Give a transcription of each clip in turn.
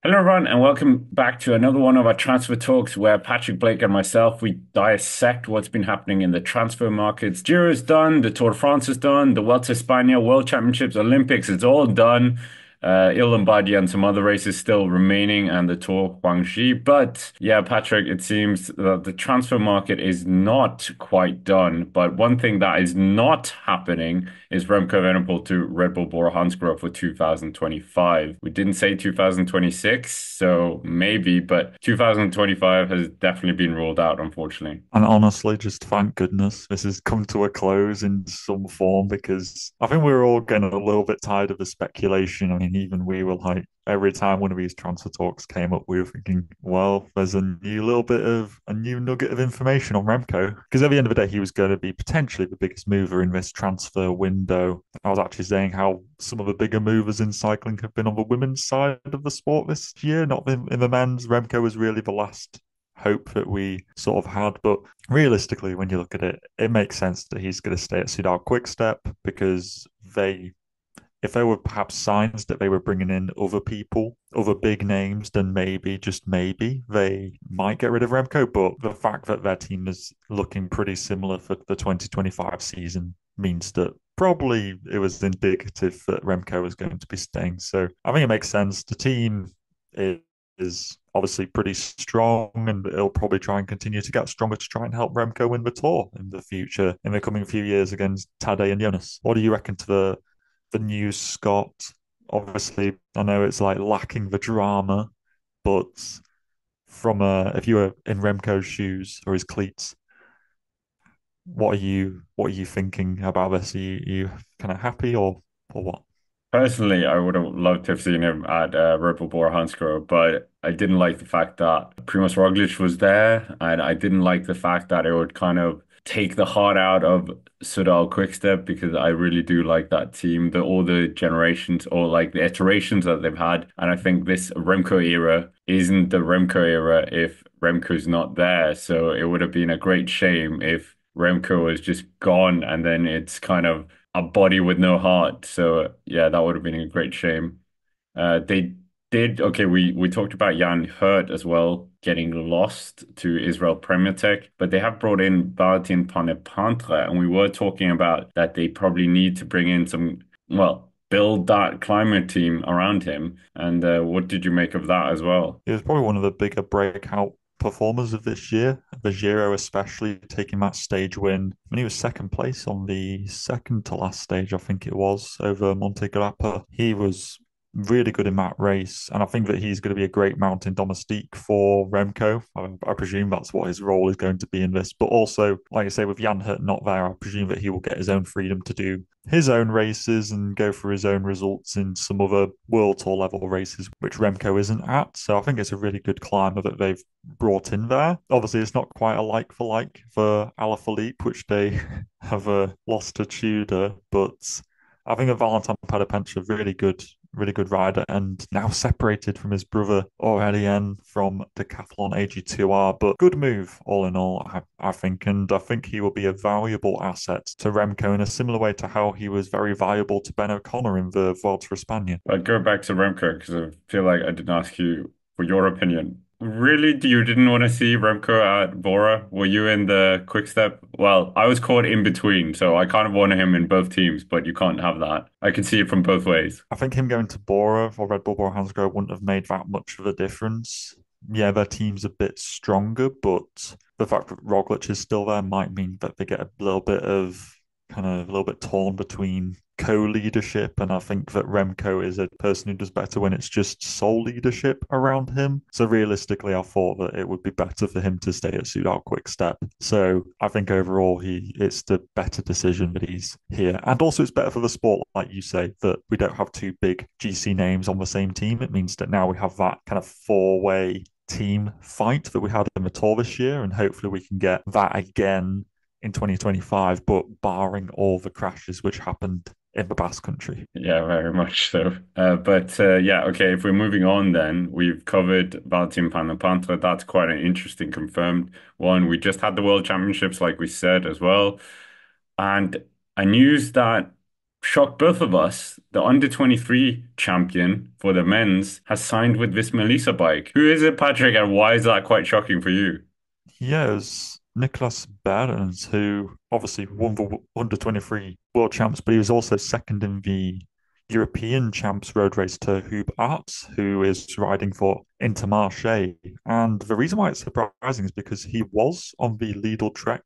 Hello, everyone, and welcome back to another one of our transfer talks where Patrick Blake and myself we dissect what's been happening in the transfer markets. Giro is done, the Tour de France is done, the Vuelta a España, World Championships, Olympics, it's all done. Il Lombardia and some other races still remaining, and the Tour Guangxi. But yeah, Patrick, it seems that the transfer market is not quite done. But one thing that is not happening is Remco Evenepoel to Red Bull Bora Hansgrohe for 2025. We didn't say 2026, so maybe, but 2025 has definitely been ruled out, unfortunately. And honestly, just thank goodness this has come to a close in some form because I think we were all getting a little bit tired of the speculation. I mean, even we were like, every time one of these transfer talks came up, we were thinking, well, there's a new nugget of information on Remco. Because at the end of the day, he was going to be potentially the biggest mover in this transfer window. I was actually saying how some of the bigger movers in cycling have been on the women's side of the sport this year, not in the men's. Remco was really the last hope that we sort of had. But realistically, when you look at it, it makes sense that he's going to stay at Soudal Quickstep because if they were perhaps signs that they were bringing in other people, other big names, then maybe, just maybe, they might get rid of Remco. But the fact that their team is looking pretty similar for the 2025 season means that probably it was indicative that Remco was going to be staying. So I think it makes sense. The team is obviously pretty strong, and it'll probably try and continue to get stronger to try and help Remco win the Tour in the future, in the coming few years against Tadej and Jonas. What do you reckon to the news, Scott? Obviously, I know it's like lacking the drama, but if you were in Remco's shoes or his cleats, what are you thinking about this? Are you kind of happy or what? Personally, I would have loved to have seen him at Red Bull Bora Hansgrohe, but I didn't like the fact that Primoz Roglic was there, and I didn't like the fact that it would kind of take the heart out of Soudal Quickstep because I really do like that team, all the generations or like the iterations that they've had, and I think this Remco era isn't the Remco era if Remco's not there. So it would have been a great shame if Remco was just gone, and then it's kind of a body with no heart. So yeah, that would have been a great shame. They did okay. We talked about Jan Hurt as well getting lost to Israel Premier Tech, but they have brought in Valentin Panepantre, and we were talking about that they probably need to bring in some, well, build that climate team around him. And what did you make of that as well? He was probably one of the bigger breakout performers of this year, the Giro especially, taking that stage win. When he was second place on the second to last stage, I think it was, over Monte Grappa. He was really good in that race, and I think that he's going to be a great mountain domestique for Remco. I presume that's what his role is going to be in this. But also, like I say, with Jan Hurt not there, I presume that he will get his own freedom to do his own races and go for his own results in some other World Tour level races, which Remco isn't at. So I think it's a really good climber that they've brought in there. Obviously, it's not quite a like for like for Alaphilippe, which they have lost to Tudor, but I think that Valentin Padapent's a really good rider, and now separated from his brother Aurelien from Decathlon AG2R. But good move, all in all, I think. And I think he will be a valuable asset to Remco in a similar way to how he was very valuable to Ben O'Connor in the Vuelta a España. I'd go back to Remco because I feel like I didn't ask you for your opinion. Really, you didn't want to see Remco at Bora? Were you in the quick step? Well, I was caught in between, so I kind of wanted him in both teams, but you can't have that. I can see it from both ways. I think him going to Bora or Red Bull Bora Hansgrohe wouldn't have made that much of a difference. Yeah, their team's a bit stronger, but the fact that Roglic is still there might mean that they get a little bit of a little bit torn between co-leadership, and I think that Remco is a person who does better when it's just sole leadership around him. So realistically, I thought that it would be better for him to stay at Soudal Quickstep. So I think overall, it's the better decision that he's here, and also it's better for the sport, like you say, that we don't have two big GC names on the same team. It means that now we have that kind of four-way team fight that we had in the Tour this year, and hopefully we can get that again in 2025, but barring all the crashes which happened in the Basque Country. Yeah, very much so. But yeah, okay, if we're moving on then, we've covered Valentin Panapantra. That's quite an interesting confirmed one. We just had the World Championships, like we said as well. And a news that shocked both of us. The under 23 champion for the men's has signed with this Melissa bike. Who is it, Patrick, and why is that quite shocking for you? Yeah, it was Nicholas Behrens, who obviously won the under 23 world champs, but he was also second in the European champs road race to Hub Arts, who is riding for Intermarché. And the reason why it's surprising is because he was on the Lidl Trek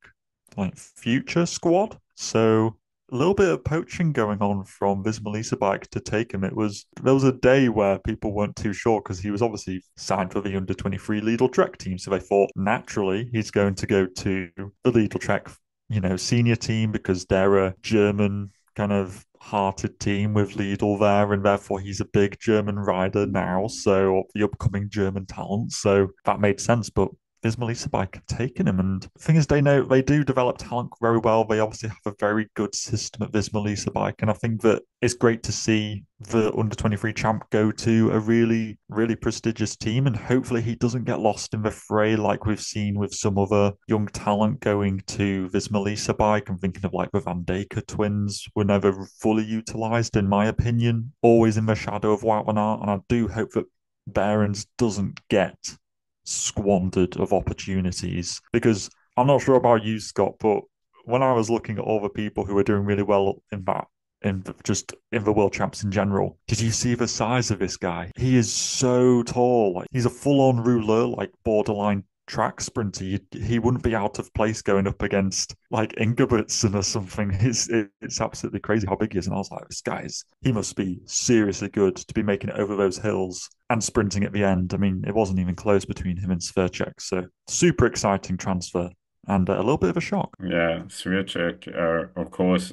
like future squad. So a little bit of poaching going on from Visma bike to take him. There was a day where people weren't too sure because he was obviously signed for the under 23 Lidl Trek team. So they thought naturally he's going to go to the Lidl Trek, senior team because they're a German kind of hearted team with Lidl there, and therefore he's a big German rider now. So the upcoming German talent. So that made sense. But Visma bike have taken him. And the thing is, they do develop talent very well. They obviously have a very good system at Visma bike. And I think that it's great to see the under 23 champ go to a really, really prestigious team. And hopefully he doesn't get lost in the fray like we've seen with some other young talent going to Visma bike. I'm thinking of like the Van Dijk twins were never fully utilized, in my opinion, always in the shadow of Wout van Aert. And I do hope that Behrens doesn't get squandered of opportunities because I'm not sure about you, Scott, but when I was looking at all the people who were doing really well just in the world champs in general, did you see the size of this guy? He is so tall. Like he's a full-on rouleur, like borderline track sprinter. He wouldn't be out of place going up against like Ingebrigtsen or something. It's absolutely crazy how big he is. And I was like, he must be seriously good to be making it over those hills and sprinting at the end. I mean, it wasn't even close between him and Sverchek. So super exciting transfer and a little bit of a shock. Yeah, Swiatek, of course,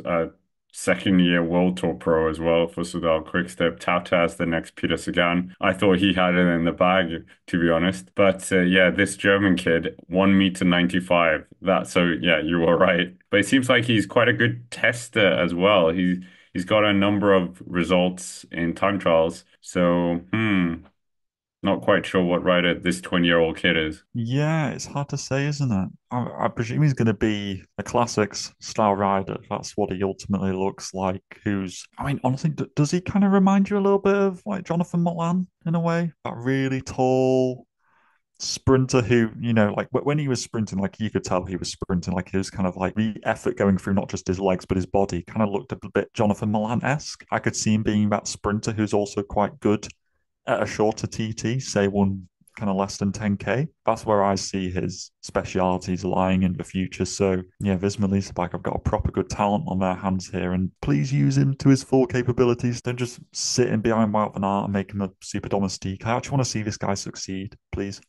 second year World Tour pro as well for Soudal Quickstep. Tata as the next Peter Sagan. I thought he had it in the bag, to be honest. But yeah, this German kid, 1 meter 95. So yeah, you were right. But it seems like he's quite a good tester as well. He's got a number of results in time trials. So not quite sure what rider this 20-year-old kid is. Yeah, it's hard to say, isn't it? I presume he's going to be a classics style rider. That's what he ultimately looks like. I mean, honestly, does he kind of remind you a little bit of like Jonathan Milan in a way? That really tall sprinter who, like when he was sprinting, like you could tell he was sprinting, like he was kind of like the effort going through not just his legs, but his body kind of looked a bit Jonathan Milan-esque. I could see him being that sprinter who's also quite good at a shorter TT, say one kind of less than 10K. That's where I see his specialities lying in the future. So yeah, Visma Leaseback, I've got a proper good talent on their hands here, and please use him to his full capabilities. Don't just sit in behind Wout van Aert and make him a super domestique. I actually want to see this guy succeed, please.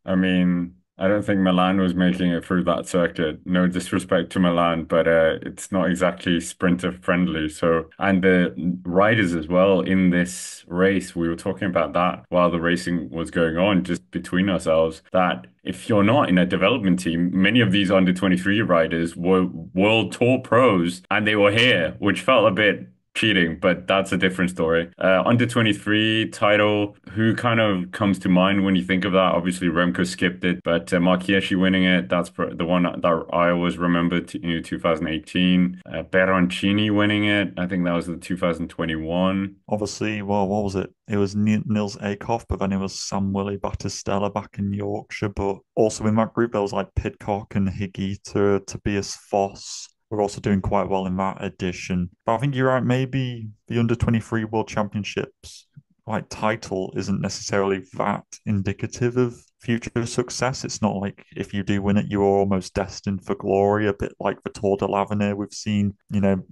I mean, I don't think Milan was making it through that circuit. No disrespect to Milan, but it's not exactly sprinter friendly. So, and the riders as well in this race, we were talking about that while the racing was going on, just between ourselves, that if you're not in a development team, many of these under 23 riders were world tour pros and they were here, which felt a bit cheating, but that's a different story. Under 23 title, who kind of comes to mind when you think of that? Obviously, Remco skipped it, but Marchieschi winning it, that's the one that I always remember, 2018. Berroncini winning it, I think that was the 2021. Obviously, well, what was it? It was Nils Akoff, but then it was Samuele Battistella back in Yorkshire. But also in that group, there was like Pidcock and Higuita, Tobias Foss. We're also doing quite well in that edition. But I think you're right. Maybe the under 23 World Championships like title isn't necessarily that indicative of future success. It's not like if you do win it, you're almost destined for glory. A bit like the Tour de l'Avenir, we've seen,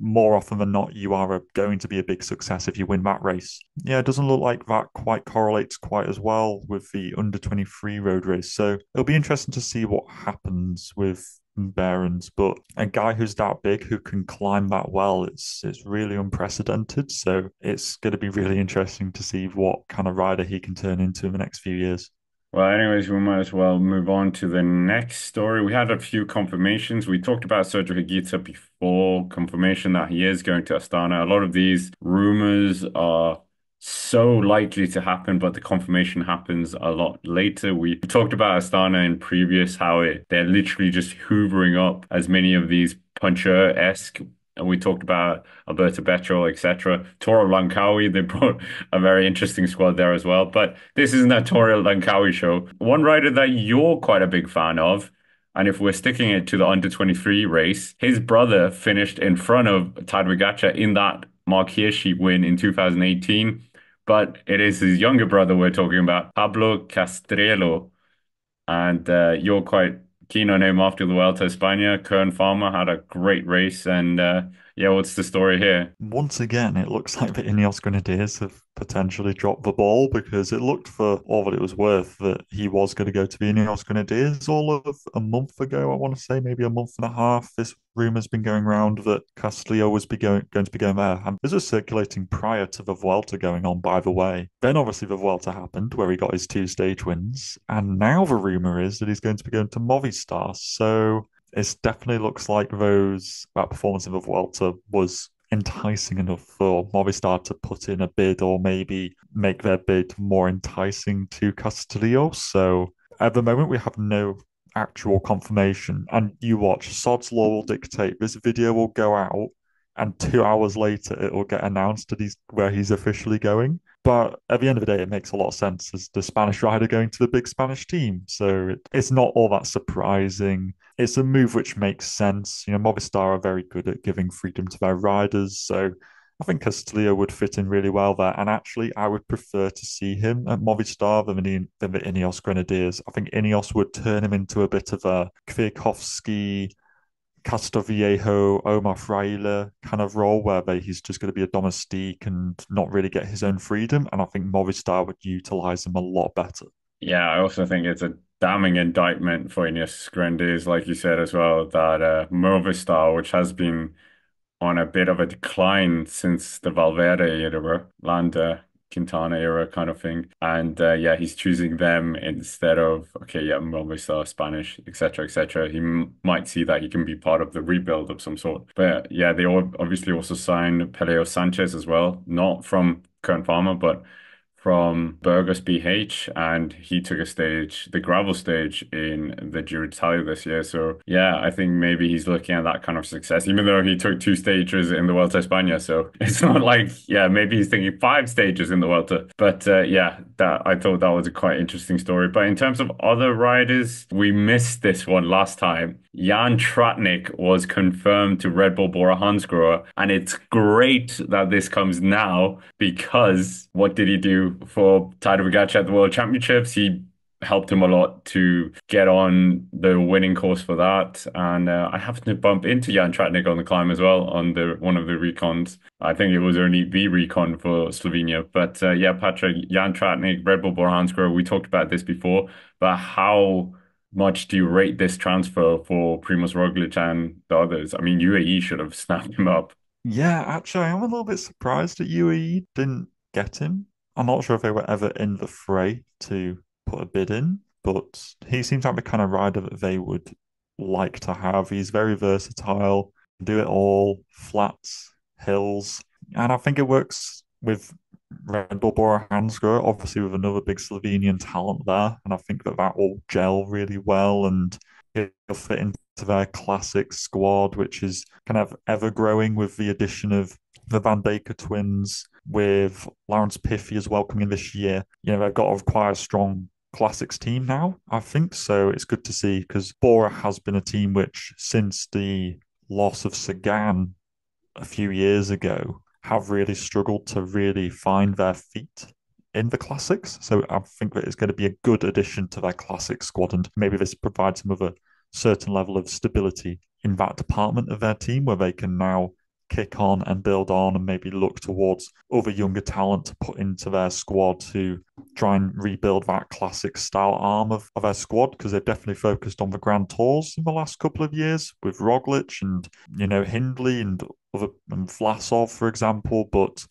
more often than not, you are going to be a big success if you win that race. Yeah, it doesn't look like that quite correlates quite as well with the under 23 road race. So it'll be interesting to see what happens with Behrens, but a guy who's that big who can climb that well, it's really unprecedented. So it's going to be really interesting to see what kind of rider he can turn into in the next few years. Well, anyways, we might as well move on to the next story. We had a few confirmations. We talked about Sergio Higuita before, confirmation that he is going to Astana. A lot of these rumors are so likely to happen, but the confirmation happens a lot later. We talked about Astana in previous, they're literally just hoovering up as many of these puncher-esque and we talked about Alberto Bettiol, etc. Toro Langkawi, they brought a very interesting squad there as well. But this isn't a Toro Langkawi show. One rider that you're quite a big fan of, and if we're sticking it to the under 23 race, his brother finished in front of Tadej Pogačar in that Mark Hirschi win in 2018. But it is his younger brother we're talking about, Pablo Castrello. And you're quite keen on him after the Vuelta a España. Kern Farmer had a great race. And yeah, what's the story here? Once again, it looks like the Ineos Grenadiers have potentially dropped the ball because it looked for all that it was worth that he was going to go to the Ineos Grenadiers all of a month ago. I want to say maybe a month and a half. This rumor's been going around that Castillo was going to be going there. And this was circulating prior to the Vuelta going on, by the way. Then obviously the Vuelta happened where he got his two stage wins. And now the rumor is that he's going to be going to Movistar. So it definitely looks like that performance in the Vuelta was enticing enough for Movistar to put in a bid or maybe make their bid more enticing to Castillo. So at the moment, we have no actual confirmation. And you watch, Sod's Law will dictate this video will go out, and 2 hours later, it will get announced that where he's officially going. But at the end of the day, it makes a lot of sense as the Spanish rider going to the big Spanish team. So it's not all that surprising. It's a move which makes sense. You know, Movistar are very good at giving freedom to their riders. So I think Castillo would fit in really well there. And actually, I would prefer to see him at Movistar than the Ineos Grenadiers. I think Ineos would turn him into a bit of a Kwiatkowski, Castoviejo, Omar Fraile kind of role where he's just going to be a domestique and not really get his own freedom. And I think Movistar would utilize him a lot better. Yeah, I also think it's a damning indictment for Ines Grendes, like you said as well, that Movistar, which has been on a bit of a decline since the Valverde era, Landa, Quintana era kind of thing. And yeah, he's choosing them instead of, okay, yeah, Movistar, Spanish, etc., etc. He might see that he can be part of the rebuild of some sort. But yeah, they obviously also signed Peleo Sanchez as well, not from Kern Pharma, but from Burgos BH, and he took the gravel stage in the Giro d'Italia this year. So yeah, I think maybe he's looking at that kind of success, even though he took two stages in the Vuelta a España. So it's not like, yeah, maybe he's thinking five stages in the Vuelta. But yeah, that I thought that was a quite interesting story. But in terms of other riders, we missed this one last time. Jan Tratnik was confirmed to Red Bull Bora Hansgrohe, and it's great that this comes now because what did he do for Tadej Pogačar at the World Championships? He helped him a lot to get on the winning course for that, and I happened to bump into Jan Tratnik on the climb as well on the one of the recons. I think it was only the recon for Slovenia, but yeah, Patrick, Jan Tratnik, Red Bull Bora Hansgrohe. We talked about this before, but how much do you rate this transfer for Primoz Roglic and the others? I mean, UAE should have snapped him up. Yeah, actually, I'm a little bit surprised that UAE didn't get him. I'm not sure if they were ever in the fray to put a bid in, but he seems like the kind of rider that they would like to have. He's very versatile, do it all, flats, hills, and I think it works with Red Bull Bora Hansgrohe, obviously with another big Slovenian talent there, and I think that that will gel really well and he'll fit into their classic squad, which is kind of ever growing with the addition of the Van Dijk twins, with Lawrence Piffy as well coming in this year. You know, they've got quite a strong classics team now, I think. So it's good to see because Bora has been a team which, since the loss of Sagan a few years ago, have really struggled to really find their feet in the classics. So I think that it's going to be a good addition to their classic squad, and maybe this provides them with a certain level of stability in that department of their team where they can now kick on and build on and maybe look towards other younger talent to put into their squad to try and rebuild that classic style arm of their squad, because they've definitely focused on the Grand Tours in the last couple of years with Roglic and, you know, Hindley and other and Vlasov, for example. But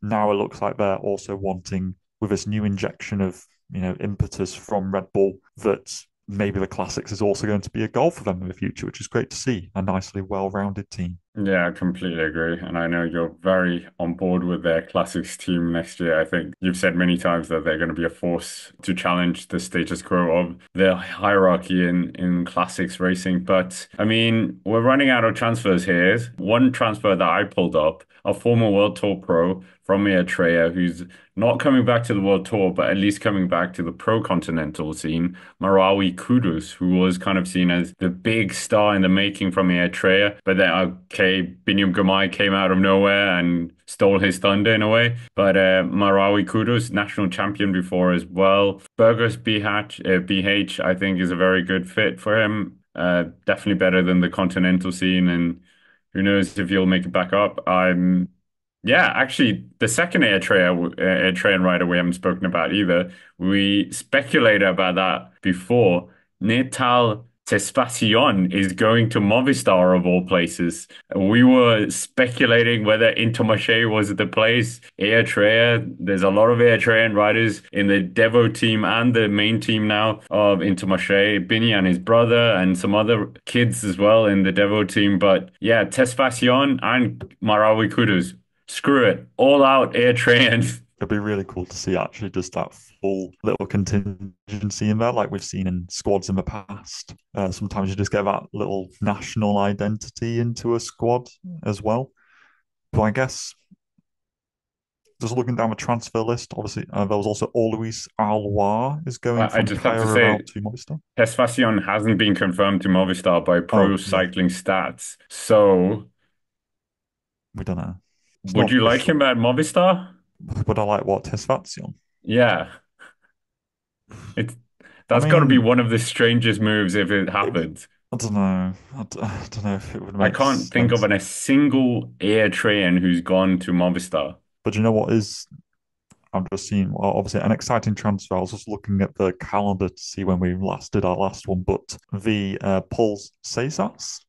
now it looks like they're also wanting, with this new injection of, you know, impetus from Red Bull, that maybe the classics is also going to be a goal for them in the future, which is great to see. A nicely well-rounded team. Yeah, I completely agree. And I know you're very on board with their classics team next year. I think you've said many times that they're going to be a force to challenge the status quo of the hierarchy in classics racing. But I mean, we're running out of transfers here. One transfer that I pulled up, a former World Tour pro from Eritrea who's not coming back to the World Tour, but at least coming back to the pro continental scene, Marawi Kudus, who was kind of seen as the big star in the making from Eritrea. But then, okay, Binyam Gamai came out of nowhere and stole his thunder in a way. But Marawi Kudus, national champion before as well. Burgos BH, I think, is a very good fit for him. Definitely better than the continental scene. And who knows if he'll make it back up. Yeah, actually, the second Eritrean rider we haven't spoken about either. We speculated about that before. Natnael Tesfatsion is going to Movistar of all places. We were speculating whether Intermarché was the place. Eritrea, there's a lot of Eritrean riders in the Devo team and the main team now of Intermarché. Bini and his brother and some other kids as well in the Devo team. But yeah, Tesfatsion and Marawi Kudus. Screw it. All out air train. It'd be really cool to see actually just that full little contingency in there, like we've seen in squads in the past. Sometimes you just get that little national identity into a squad as well. But I guess just looking down the transfer list, obviously there was also Alois Alwar is going I from just have to say, Cairo to Movistar. Tesfatsion hasn't been confirmed to Movistar by Pro Oh yeah, Cycling Stats. So, we don't know. It's would not you like official. him at Movistar? But I like what Tesfatsion. Yeah. It's I that's got to be mean, one of the strangest moves if it it, happens. I don't know. I don't know if it would I make can't think of sense. a single air train who's gone to Movistar. But you know what is I've just seen, well, obviously, an exciting transfer. I was just looking at the calendar to see when we last did our last one, but the Paul Cesars,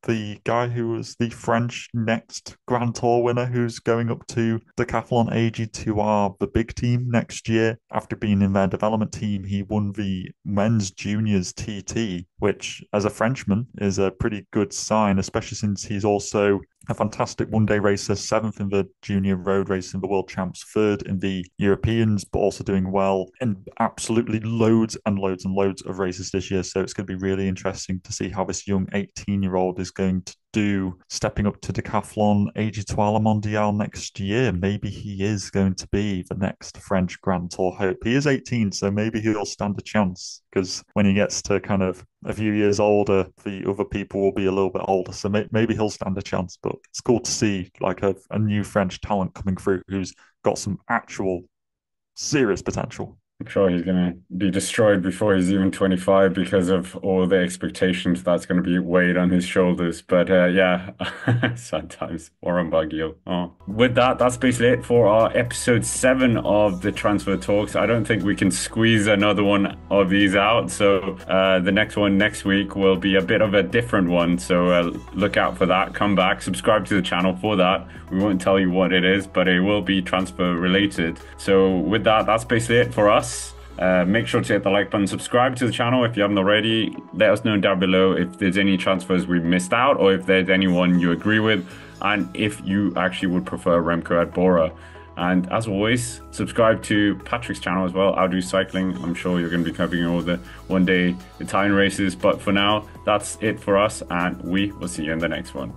the guy who was the French next Grand Tour winner, who's going up to Decathlon AG2R, the big team next year. After being in their development team, he won the men's juniors TT, which, as a Frenchman, is a pretty good sign, especially since he's also a fantastic one-day racer, seventh in the junior road race in the world champs, third in the Europeans, but also doing well in absolutely loads and loads and loads of races this year. So it's going to be really interesting to see how this young 18-year-old is going to do stepping up to Decathlon AG2 Mondial next year. Maybe he is going to be the next French Grand Tour hope. He is 18, so maybe he'll stand a chance because when he gets to kind of a few years older, the other people will be a little bit older. So maybe he'll stand a chance. But it's cool to see like a new French talent coming through who's got some actual serious potential. I'm sure he's going to be destroyed before he's even 25 because of all the expectations that's going to be weighed on his shoulders. But yeah, sad times. Warren Baggio. Oh. With that, that's basically it for our episode 7 of the Transfer Talks. I don't think we can squeeze another one of these out. So the next one next week will be a bit of a different one. So look out for that. Come back, subscribe to the channel for that. We won't tell you what it is, but it will be transfer related. So with that, that's basically it for us. Make sure to hit the like button, subscribe to the channel if you haven't already. Let us know down below if there's any transfers we've missed out or if there's anyone you agree with and if you actually would prefer Remco at Bora. And as always, subscribe to Patrick's channel as well, I'll Do Cycling. I'm sure you're going to be covering all the one-day Italian races. But for now, that's it for us and we will see you in the next one.